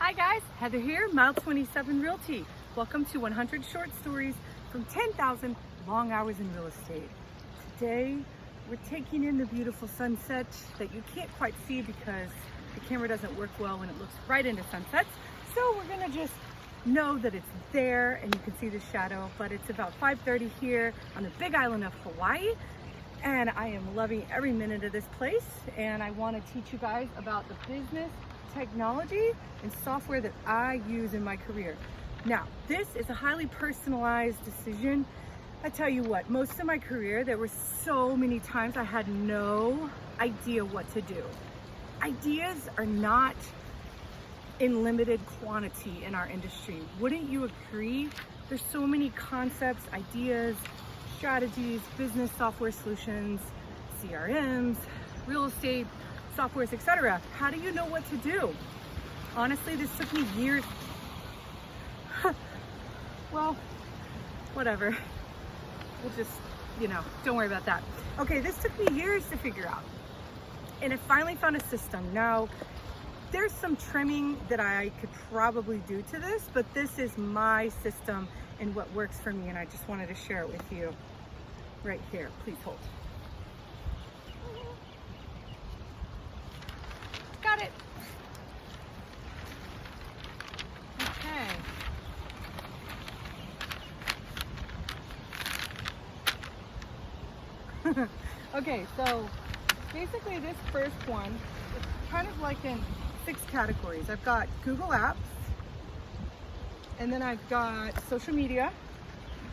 Hi guys, Heather here, Mile 27 Realty. Welcome to 100 Short Stories from 10,000 Long Hours in Real Estate. Today, we're taking in the beautiful sunset that you can't quite see because the camera doesn't work well when it looks right into sunsets. So we're gonna just know that it's there and you can see the shadow, but it's about 5:30 here on the big island of Hawaii. And I am loving every minute of this place. And I wanna teach you guys about the business, technology, and software that I use in my career. Now, this is a highly personalized decision. I tell you what, most of my career, there were so many times I had no idea what to do. Ideas are not in limited quantity in our industry. Wouldn't you agree? There's so many concepts, ideas, strategies, business software solutions, CRMs, real estate softwares, etc. How do you know what to do? Honestly, this took me years. Well, whatever. We'll just, don't worry about that. Okay, this took me years to figure out. And I finally found a system. Now, there's some trimming that I could probably do to this, but this is my system and what works for me, and I just wanted to share it with you right here. Please hold. Got it. Okay. Okay, so basically this first one is kind of like in 6 categories. I've got Google Apps, and then I've got social media,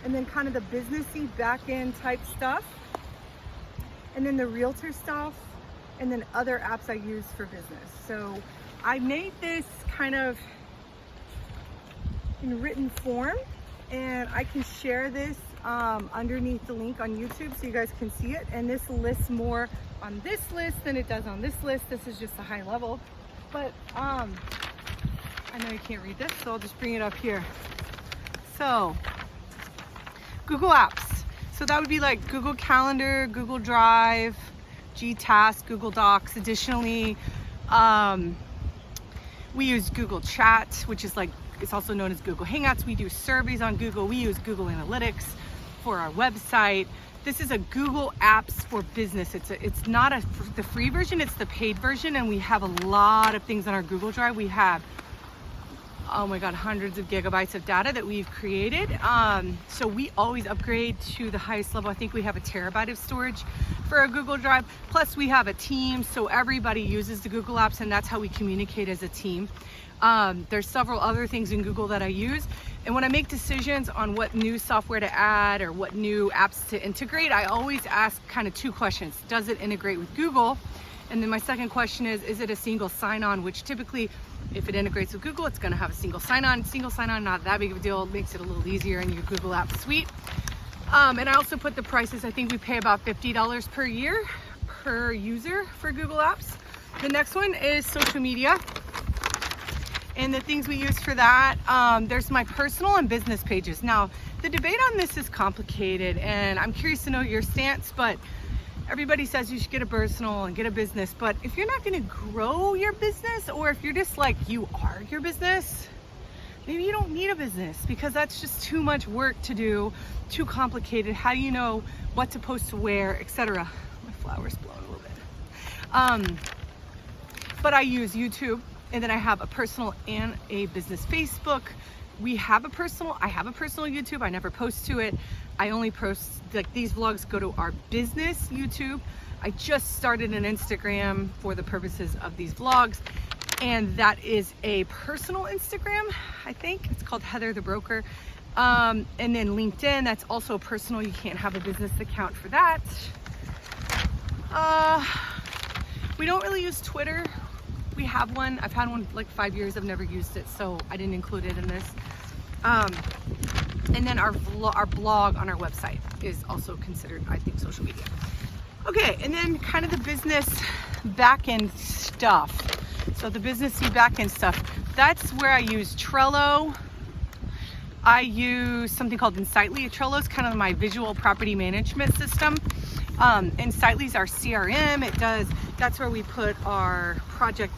and then kind of the businessy back-end type stuff, and then the realtor stuff, and then other apps I use for business. So I made this kind of in written form, and I can share this underneath the link on YouTube so you guys can see it. And this lists more on this list than it does on this list. This is just a high level, but I know you can't read this, so I'll just bring it up here. So Google Apps. So that would be like Google Calendar, Google Drive, Gtask, Google Docs. Additionally, we use Google Chat, which is like, it's also known as Google Hangouts. We do surveys on Google. We use Google Analytics for our website. This is a Google Apps for business. It's not the free version, it's the paid version, and we have a lot of things on our Google Drive. We have, oh my God, hundreds of gigabytes of data that we've created. So we always upgrade to the highest level. I think we have a terabyte of storage for our Google Drive. Plus we have a team, so everybody uses the Google Apps, and that's how we communicate as a team. There's several other things in Google that I use. And when I make decisions on what new software to add or what new apps to integrate, I always ask kind of 2 questions. Does it integrate with Google? And then my second question is it a single sign-on? Which typically, if it integrates with Google, it's gonna have a single sign-on. Single sign-on, not that big of a deal. It makes it a little easier in your Google Apps suite. And I also put the prices. I think we pay about $50 per year per user for Google Apps. The next one is social media. And the things we use for that, there's my personal and business pages. Now, the debate on this is complicated, and I'm curious to know your stance, but everybody says you should get a personal and get a business. But if you're not gonna grow your business, or if you're just like, you are your business, maybe you don't need a business because that's just too much work to do, too complicated. How do you know what to post to where, etc.? My flower's blowing a little bit. But I use YouTube. And then I have a personal and a business Facebook. I have a personal YouTube. I never post to it. I only post, like, these vlogs go to our business YouTube. I just started an Instagram for the purposes of these vlogs. And that is a personal Instagram, I think. It's called Heather the Broker. And then LinkedIn, that's also personal. You can't have a business account for that. We don't really use Twitter. We have one. I've had one like 5 years. I've never used it, so I didn't include it in this. And then our blog on our website is also considered, I think, social media. Okay, and then kind of the business back-end stuff. So the businessy back-end stuff, that's where I use Trello. I use something called Insightly. Trello is kind of my visual property management system. Insightly is our CRM. That's where we put our project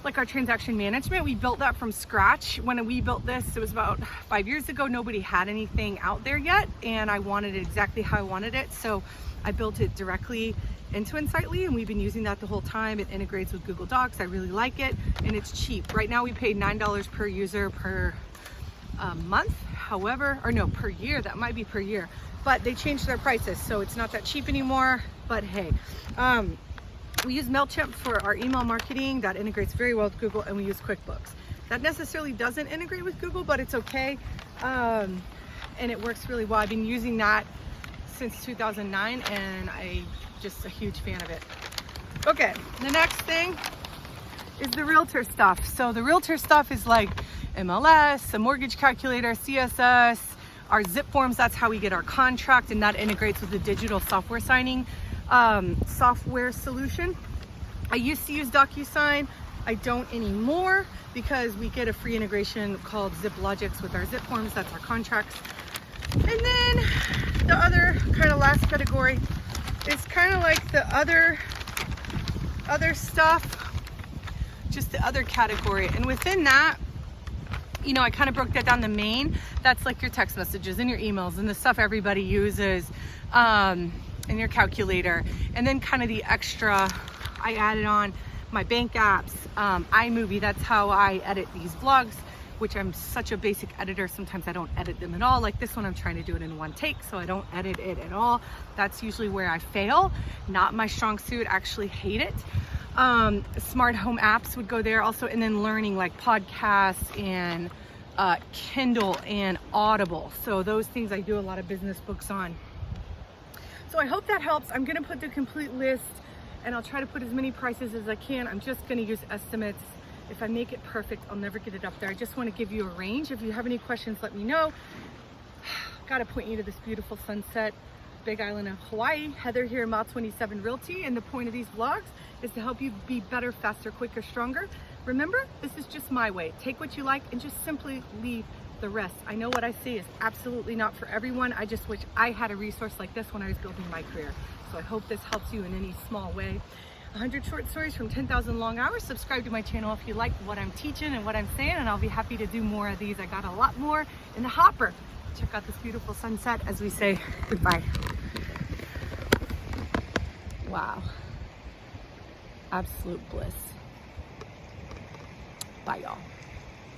like our transaction management, we built that from scratch. When we built this, it was about 5 years ago. Nobody had anything out there yet, and I wanted it exactly how I wanted it. So I built it directly into Insightly, and we've been using that the whole time. It integrates with Google Docs. I really like it, and it's cheap. Right now we pay $9 per user per month. However, or no, per year. That might be per year, but they changed their prices, so it's not that cheap anymore. But hey, we use MailChimp for our email marketing. That integrates very well with Google, and we use QuickBooks. That necessarily doesn't integrate with Google, but it's okay, and it works really well. I've been using that since 2009, and I'm just a huge fan of it. Okay, the next thing is the Realtor stuff. So the Realtor stuff is like MLS, a mortgage calculator, CSS, our zip forms. That's how we get our contract, and that integrates with the digital software signing software solution. I used to use DocuSign. I don't anymore because we get a free integration called ZipLogix with our zip forms. That's our contracts. And then the other kind of last category is kind of like the other stuff, just the other category. And within that, you know, I kind of broke that down. The main, that's like your text messages and your emails and the stuff everybody uses, and your calculator. And then kind of the extra, I added on my bank apps, iMovie. That's how I edit these vlogs, which I'm such a basic editor. Sometimes I don't edit them at all. Like this one, I'm trying to do it in one take, so I don't edit it at all. That's usually where I fail. Not my strong suit, actually hate it. Smart home apps would go there also, and then learning like podcasts and Kindle and Audible. So those things I do a lot of business books on. So I hope that helps. I'm gonna put the complete list, and I'll try to put as many prices as I can. I'm just gonna use estimates. If I make it perfect, I'll never get it up there. I just want to give you a range. If you have any questions, let me know. Gotta point you to this beautiful sunset, Big Island of Hawaii. Heather here, Mile 27 Realty, and the point of these vlogs is to help you be better, faster, quicker, stronger. Remember, this is just my way. Take what you like and just simply leave the rest. I know what I say is absolutely not for everyone. I just wish I had a resource like this when I was building my career. So I hope this helps you in any small way. 100 short stories from 10,000 long hours. Subscribe to my channel if you like what I'm teaching and what I'm saying, and I'll be happy to do more of these. I got a lot more in the hopper. Check out this beautiful sunset as we say goodbye. Wow. Absolute bliss. Bye, y'all.